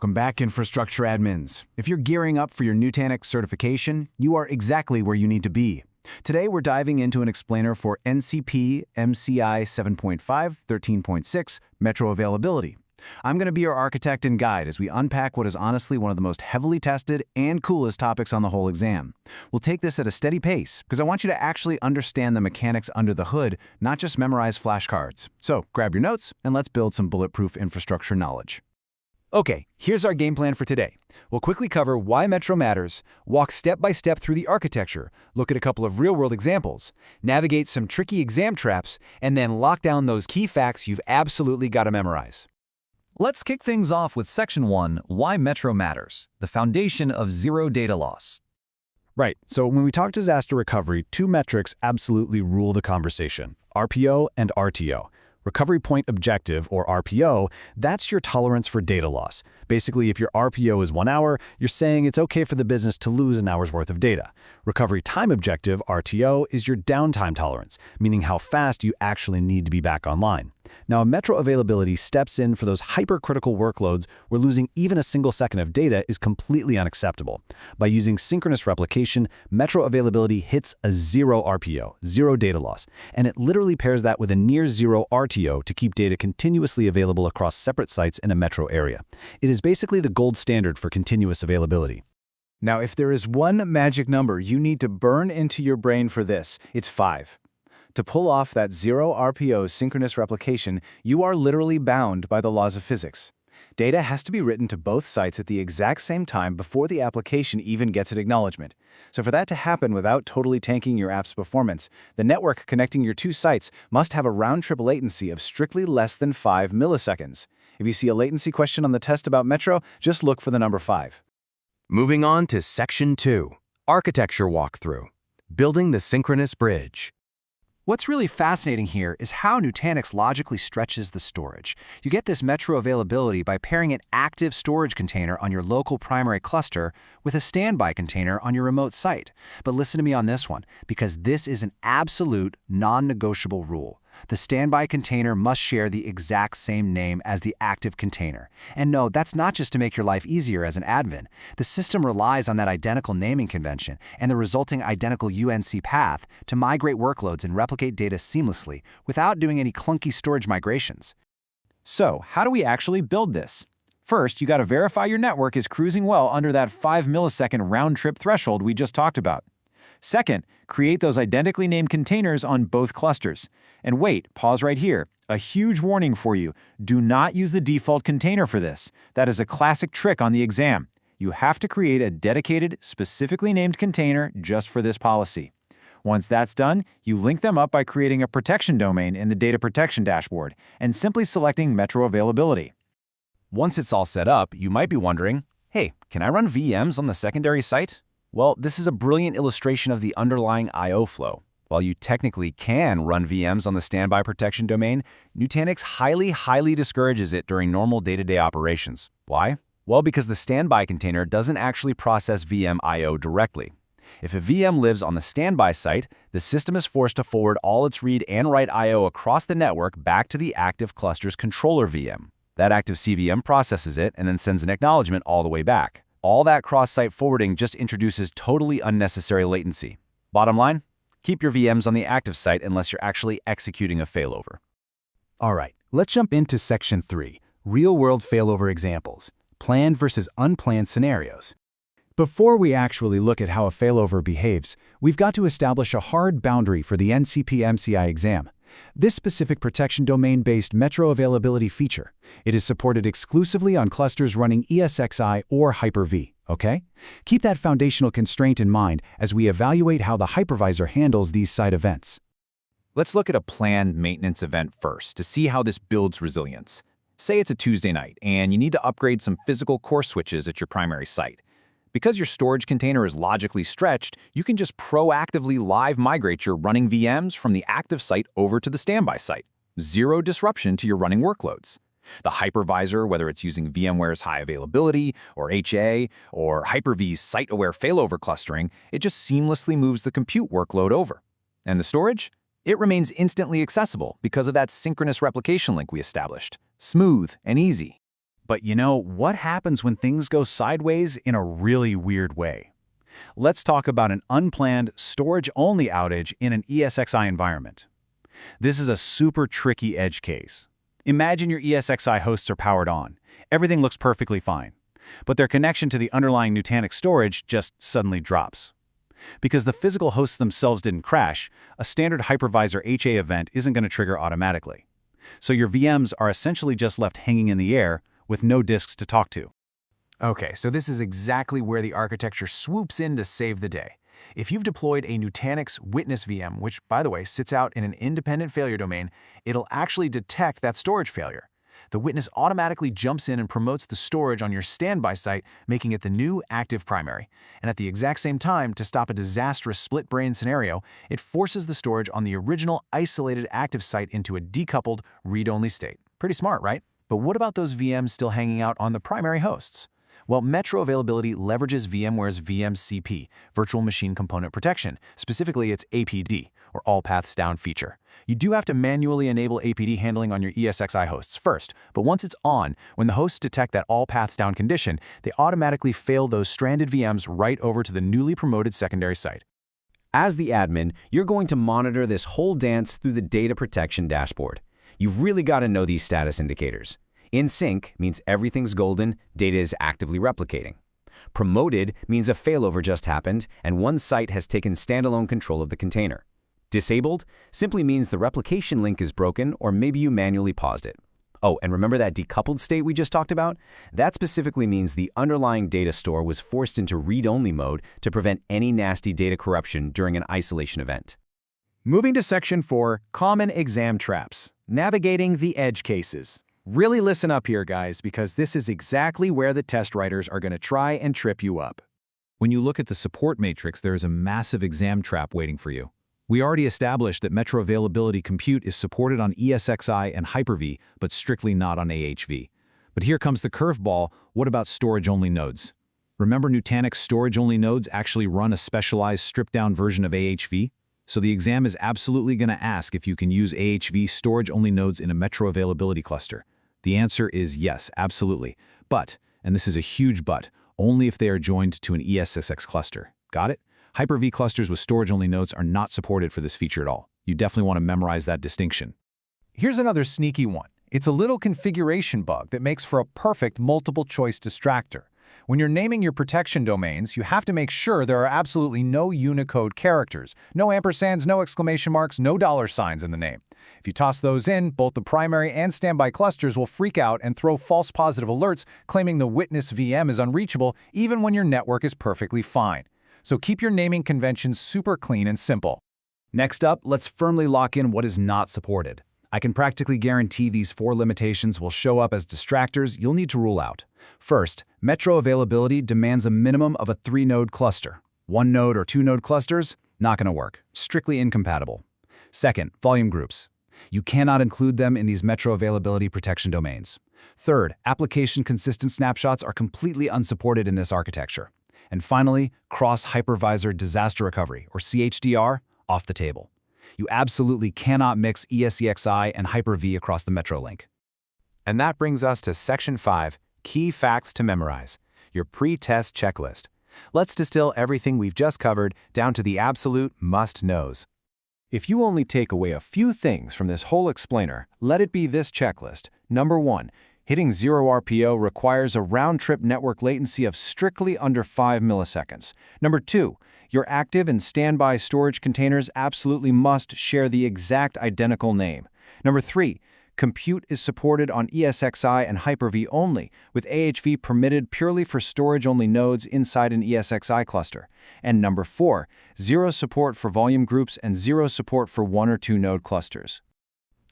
Welcome back, infrastructure admins. If you're gearing up for your Nutanix certification, you are exactly where you need to be. Today, we're diving into an explainer for NCP-MCI 7.5, 13.6 metro availability. I'm going to be your architect and guide as we unpack what is honestly one of the most heavily tested and coolest topics on the whole exam. We'll take this at a steady pace because I want you to actually understand the mechanics under the hood, not just memorize flashcards. So grab your notes and let's build some bulletproof infrastructure knowledge. Okay, here's our game plan for today. We'll quickly cover why Metro matters, walk step by step through the architecture, look at a couple of real-world examples, navigate some tricky exam traps, and then lock down those key facts you've absolutely got to memorize. Let's kick things off with Section 1, Why Metro Matters, the foundation of zero data loss. Right, so when we talk disaster recovery, two metrics absolutely rule the conversation: RPO and RTO. Recovery Point Objective, or RPO, that's your tolerance for data loss. Basically, if your RPO is 1 hour, you're saying it's okay for the business to lose an hour's worth of data. Recovery Time Objective, RTO, is your downtime tolerance, meaning how fast you actually need to be back online. Now, Metro availability steps in for those hypercritical workloads where losing even a single second of data is completely unacceptable. By using synchronous replication, Metro availability hits a zero RPO, zero data loss, and it literally pairs that with a near zero RTO to keep data continuously available across separate sites in a metro area. It is basically the gold standard for continuous availability. Now, if there is one magic number you need to burn into your brain for this, it's 5. To pull off that zero RPO synchronous replication, you are literally bound by the laws of physics. Data has to be written to both sites at the exact same time before the application even gets an acknowledgement. So for that to happen without totally tanking your app's performance, the network connecting your two sites must have a round-trip latency of strictly less than 5 milliseconds. If you see a latency question on the test about Metro, just look for the number 5. Moving on to Section 2, Architecture Walkthrough, Building the Synchronous Bridge. What's really fascinating here is how Nutanix logically stretches the storage. You get this Metro availability by pairing an active storage container on your local primary cluster with a standby container on your remote site. But listen to me on this one, because this is an absolute, non-negotiable rule. The standby container must share the exact same name as the active container. And no, that's not just to make your life easier as an admin. The system relies on that identical naming convention and the resulting identical UNC path to migrate workloads and replicate data seamlessly without doing any clunky storage migrations. So, how do we actually build this? First, you got to verify your network is cruising well under that 5 millisecond round-trip threshold we just talked about. Second, create those identically named containers on both clusters. And wait, pause right here. A huge warning for you. Do not use the default container for this. That is a classic trick on the exam. You have to create a dedicated, specifically named container just for this policy. Once that's done, you link them up by creating a protection domain in the data protection dashboard and simply selecting Metro availability. Once it's all set up, you might be wondering, hey, can I run VMs on the secondary site? Well, this is a brilliant illustration of the underlying I/O flow. While you technically can run VMs on the standby protection domain, Nutanix highly discourages it during normal day-to-day operations. Why? Well, because the standby container doesn't actually process VM I/O directly. If a VM lives on the standby site, the system is forced to forward all its read and write I/O across the network back to the active cluster's controller VM. That active CVM processes it and then sends an acknowledgement all the way back. All that cross-site forwarding just introduces totally unnecessary latency. Bottom line, keep your VMs on the active site unless you're actually executing a failover. All right, let's jump into Section 3, Real-World Failover Examples, Planned versus Unplanned Scenarios. Before we actually look at how a failover behaves, we've got to establish a hard boundary for the NCP-MCI exam. This specific protection domain-based Metro availability feature. It is supported exclusively on clusters running ESXi or Hyper-V, okay? Keep that foundational constraint in mind as we evaluate how the hypervisor handles these site events. Let's look at a planned maintenance event first to see how this builds resilience. Say it's a Tuesday night and you need to upgrade some physical core switches at your primary site. Because your storage container is logically stretched, you can just proactively live migrate your running VMs from the active site over to the standby site. Zero disruption to your running workloads. The hypervisor, whether it's using VMware's high availability, or HA, or Hyper-V's site-aware failover clustering, it just seamlessly moves the compute workload over. And the storage? It remains instantly accessible because of that synchronous replication link we established. Smooth and easy. But what happens when things go sideways in a really weird way? Let's talk about an unplanned storage-only outage in an ESXi environment. This is a super tricky edge case. Imagine your ESXi hosts are powered on. Everything looks perfectly fine. But their connection to the underlying Nutanix storage just suddenly drops. Because the physical hosts themselves didn't crash, a standard hypervisor HA event isn't going to trigger automatically. So your VMs are essentially just left hanging in the air with no disks to talk to. Okay, so this is exactly where the architecture swoops in to save the day. If you've deployed a Nutanix witness VM, which, by the way, sits out in an independent failure domain, it'll actually detect that storage failure. The witness automatically jumps in and promotes the storage on your standby site, making it the new active primary. And at the exact same time, to stop a disastrous split-brain scenario, it forces the storage on the original isolated active site into a decoupled, read-only state. Pretty smart, right? But what about those VMs still hanging out on the primary hosts? Well, Metro Availability leverages VMware's VMCP, Virtual Machine Component Protection, specifically its APD, or All Paths Down feature. You do have to manually enable APD handling on your ESXi hosts first, but once it's on, when the hosts detect that All Paths Down condition, they automatically fail those stranded VMs right over to the newly promoted secondary site. As the admin, you're going to monitor this whole dance through the data protection dashboard. You've really got to know these status indicators. In sync means everything's golden, data is actively replicating. Promoted means a failover just happened and one site has taken standalone control of the container. Disabled simply means the replication link is broken or maybe you manually paused it. Oh, and remember that decoupled state we just talked about? That specifically means the underlying data store was forced into read-only mode to prevent any nasty data corruption during an isolation event. Moving to Section 4, Common Exam Traps, Navigating the Edge Cases. Really listen up here, guys, because this is exactly where the test writers are going to try and trip you up. When you look at the support matrix, there is a massive exam trap waiting for you. We already established that Metro Availability Compute is supported on ESXi and Hyper-V, but strictly not on AHV. But here comes the curveball, what about storage-only nodes? Remember Nutanix storage-only nodes actually run a specialized stripped-down version of AHV? So the exam is absolutely going to ask if you can use AHV storage-only nodes in a Metro Availability cluster. The answer is yes, absolutely. But, and this is a huge but, only if they are joined to an ESXi cluster. Got it? Hyper-V clusters with storage-only nodes are not supported for this feature at all. You definitely want to memorize that distinction. Here's another sneaky one. It's a little configuration bug that makes for a perfect multiple-choice distractor. When you're naming your protection domains, you have to make sure there are absolutely no Unicode characters, no ampersands, no exclamation marks, no $signs in the name. If you toss those in, both the primary and standby clusters will freak out and throw false positive alerts claiming the witness VM is unreachable even when your network is perfectly fine. So keep your naming conventions super clean and simple. Next up, let's firmly lock in what is not supported. I can practically guarantee these 4 limitations will show up as distractors you'll need to rule out. First, Metro Availability demands a minimum of a 3-node cluster. 1-node or 2-node clusters? Not going to work. Strictly incompatible. Second, volume groups. You cannot include them in these Metro Availability protection domains. Third, application consistent snapshots are completely unsupported in this architecture. And finally, cross-hypervisor disaster recovery, or CHDR, off the table. You absolutely cannot mix ESXi and Hyper-V across the Metro link. And that brings us to Section 5, Key Facts to Memorize, your pre-test checklist. Let's distill everything we've just covered down to the absolute must-knows. If you only take away a few things from this whole explainer, let it be this checklist. Number 1, hitting 0 RPO requires a round-trip network latency of strictly under 5 milliseconds. Number 2, your active and standby storage containers absolutely must share the exact identical name. Number 3, compute is supported on ESXi and Hyper-V only, with AHV permitted purely for storage-only nodes inside an ESXi cluster. And number 4, 0 support for volume groups and 0 support for 1 or 2 node clusters.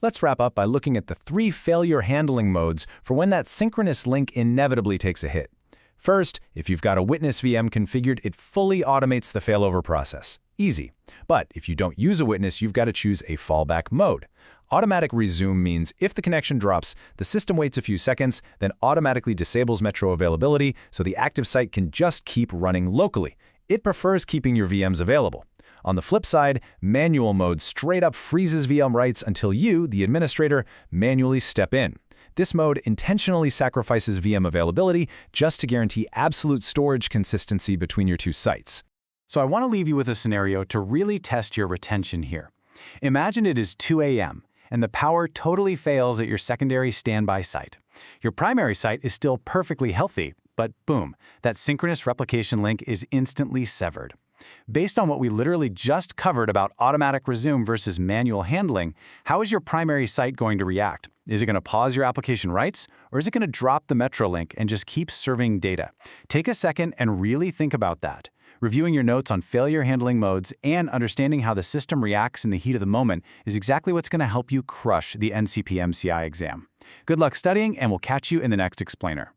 Let's wrap up by looking at the 3 failure handling modes for when that synchronous link inevitably takes a hit. First, if you've got a witness VM configured, it fully automates the failover process. Easy. But if you don't use a witness, you've got to choose a fallback mode. Automatic resume means if the connection drops, the system waits a few seconds, then automatically disables Metro Availability so the active site can just keep running locally. It prefers keeping your VMs available. On the flip side, manual mode straight up freezes VM writes until you, the administrator, manually step in. This mode intentionally sacrifices VM availability just to guarantee absolute storage consistency between your two sites. So I want to leave you with a scenario to really test your retention here. Imagine it is 2 a.m. and the power totally fails at your secondary standby site. Your primary site is still perfectly healthy, but boom, that synchronous replication link is instantly severed. Based on what we literally just covered about automatic resume versus manual handling, how is your primary site going to react? Is it going to pause your application writes, or is it going to drop the metro link and just keep serving data? Take a second and really think about that. Reviewing your notes on failure handling modes and understanding how the system reacts in the heat of the moment is exactly what's going to help you crush the NCP-MCI exam. Good luck studying, and we'll catch you in the next explainer.